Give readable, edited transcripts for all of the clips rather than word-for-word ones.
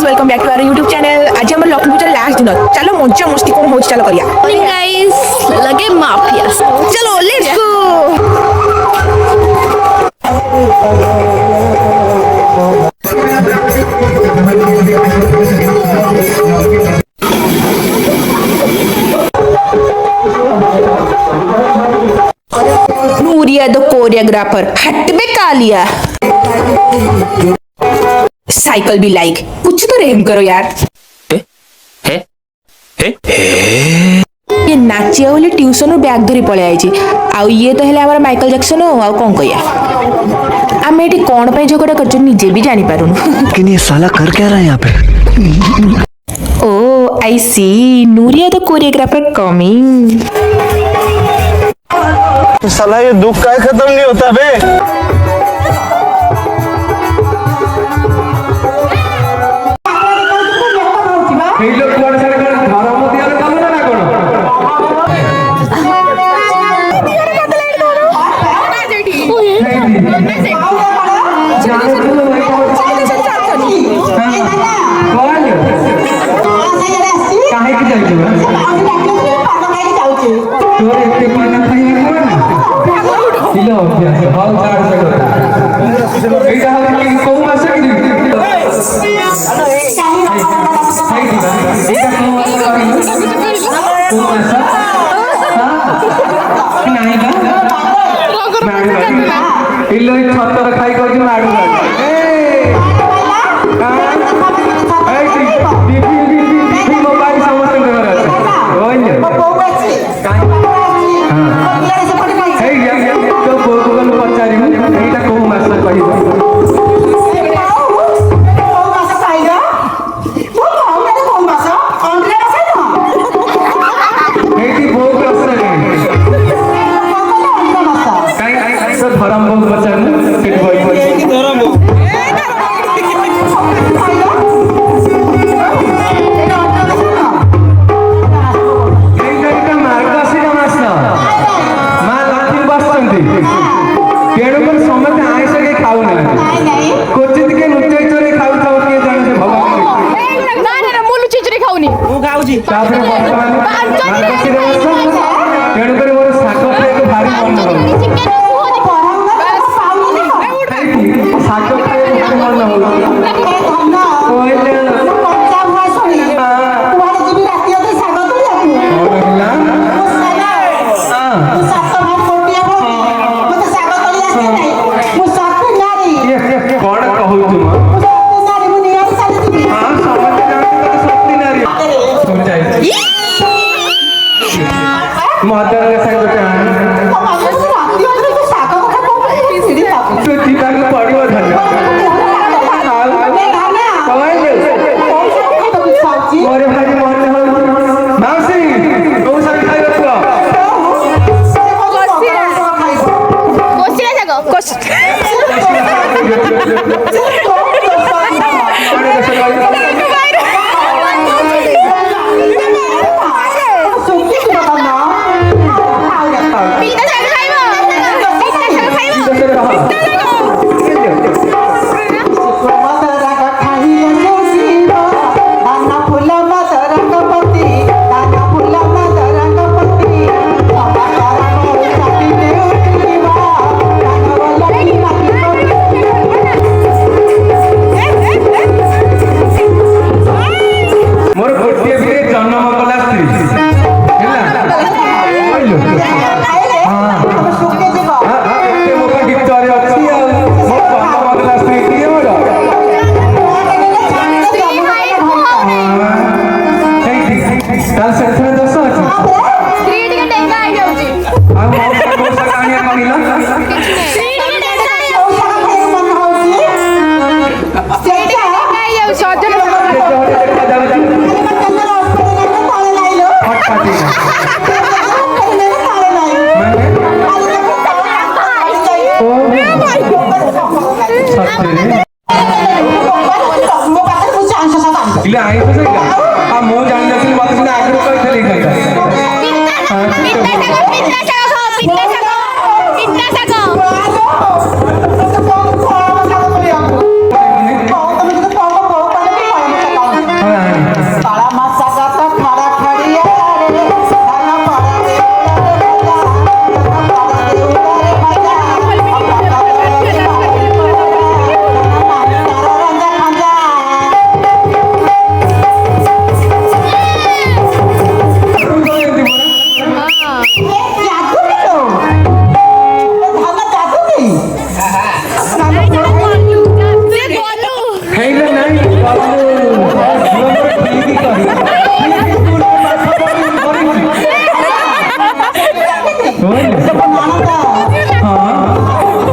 Welcome back to our YouTube channel. आज हम लक्ष्मी पूजा last दिन चलो मजा मस्ती कौन हो चलो करिया गाइस लगे माफिया चलो लेट्स गो। नूरिया द कोरियोग्राफर हट बे कालिया। साइकिल भी लाइक कुछ तो रहम करो यार। ये नाचिया बोली ट्यूशन बैग धरी पळै आइछि आ ये तो हेले हमर माइकल जैक्सन आ कोन कहिया आमे एटी कोन पे झगड़ा करछ निजे भी जानि पारुनु। लेकिन ये साला कर क्या रहा है यहाँ पे? ओ आई सी नूरिया द कोरियोग्राफर कमिंग। साला ये दुख का खत्म नहीं होता बे।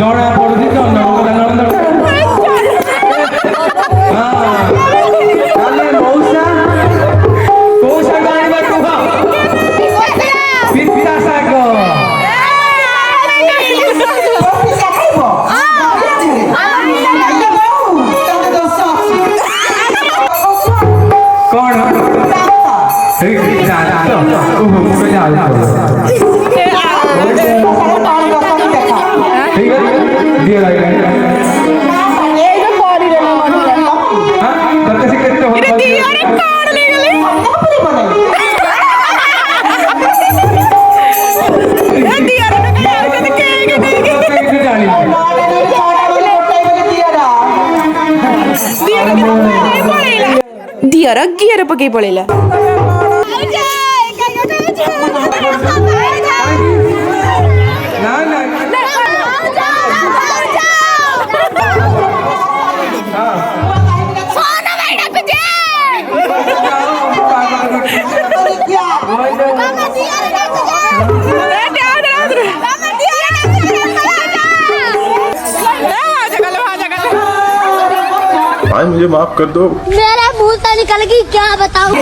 ଜଣା ପଡୁଛି ମଉସା କୋଉ ଶାଗ ଆଣିବା କୁହ ପିତା ଶାଗ କଣ ଦିଅର ଗିଅର ପକେଇ ପଳେଇଲା। भाई मुझे माफ कर दो। मेरा मुंह से निकल गई क्या बताऊं।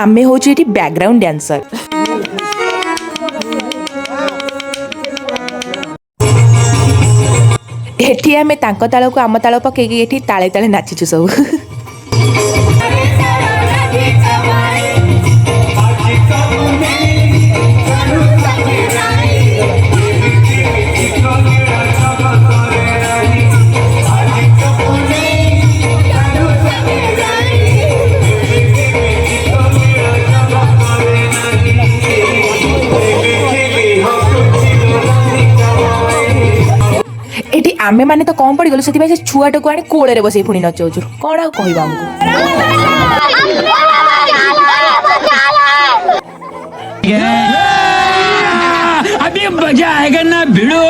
आमे होची एटी बैकग्राउंड डांसर। एठी आमे तांको ताळको आम ताळ पकेकी एठी ताळे ताळे नाचिचु सब। एटी आमे माने तो कम पड़ी गलो सेति से छुआटा को आनी कोळे रे बसई पुणी नचौचु कोन आ कहबा हमको। अभी मजा आएगा ना भिड़ो।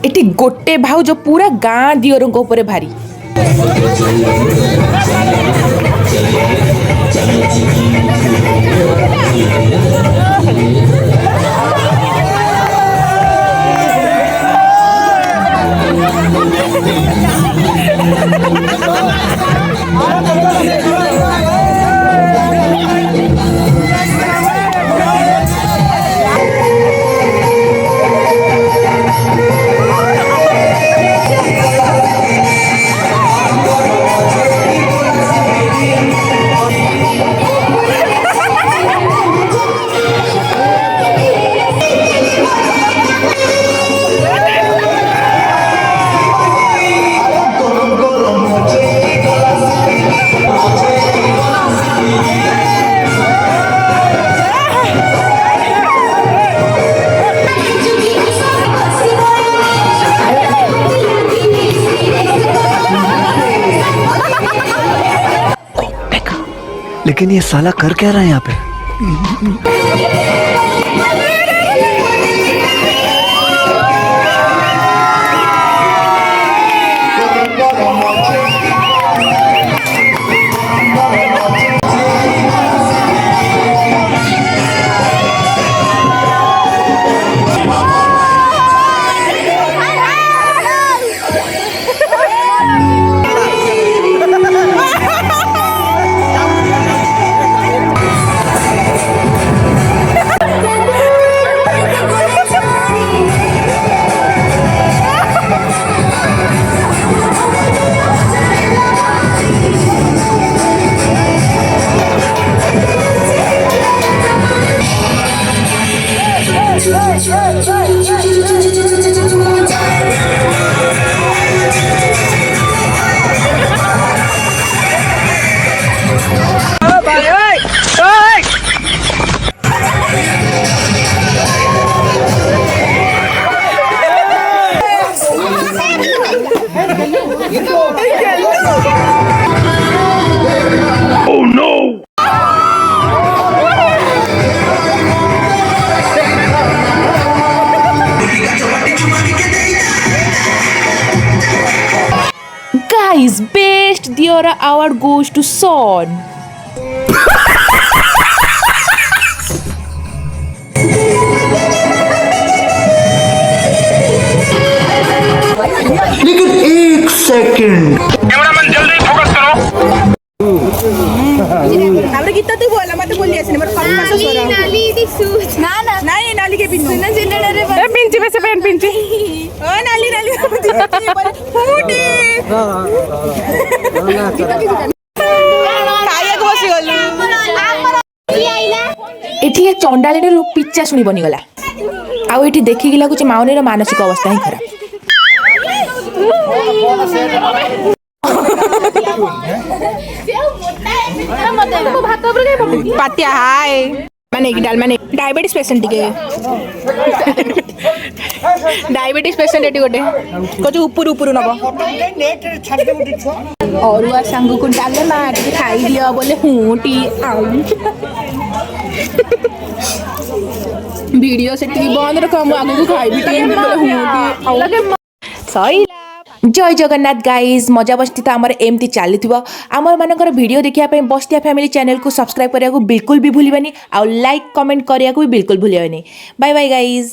एटी गोटे भाउज पूरा गाँ दियोरंक उपरे भारी। लेकिन ये साला कर क्या रहा है यहाँ पे? Guys, best Diora award goes to Son. लेकिन एक सेकंड আমরা গীতা তুই বল আমাকে বললি আসেনি আমার কম মাস সরা না নালি কে পিনু এ পিনছি বেশি পেন পিনছি ও নালি ফুটি খাইয়াକୁ বসি গলি ଏଠି ଏ ଚଣ୍ଡାଳିର ପିଚା ଶୁଣି ବନିଗଲା ଆଉ ଏଠି ଦେଖିକି ଲାଗୁଛି ମାଉନୀର ମାନସିକ ଅବସ୍ଥା ହିଁ ଖରାପ। ପାତିଆ ହାଏ ମାନେ କି ଡାଲ ମାନେ ଡାଇବେଟିସ୍ ପେସେଣ୍ଟ ଟିକେ ଡାଇବେଟିସ୍ ପେସେଣ୍ଟ ଏଠି ଗୋଟେ କହୁଛୁ ଉପରୁ ଉପରୁ ନବ ଅରୁଆ ସାଙ୍ଗକୁ ଡାଲମା ଟିକେ ଖାଇଦିଅ ବୋଲେ ହୁଁଟି ଆଉ ଭିଡ଼ିଓ ସେଠିକି ବନ୍ଦ ରଖ ମୁଁ ଆଗକୁ ଖାଇବି ଟିକେ ବୋଲେ ହୁଁଟି ଆଉ ସଇଲା। जय जगन्नाथ गाइज मजा बस्ती तो आमर एमती चली आमर मानकर वीडियो देखा बस्तिया फैमिली चैनल को सब्सक्राइब करने को बिल्कुल भी भूलिबानी आउ लाइक कमेंट करने को भी बिल्कुल भूलिबानी। Bye bye guys.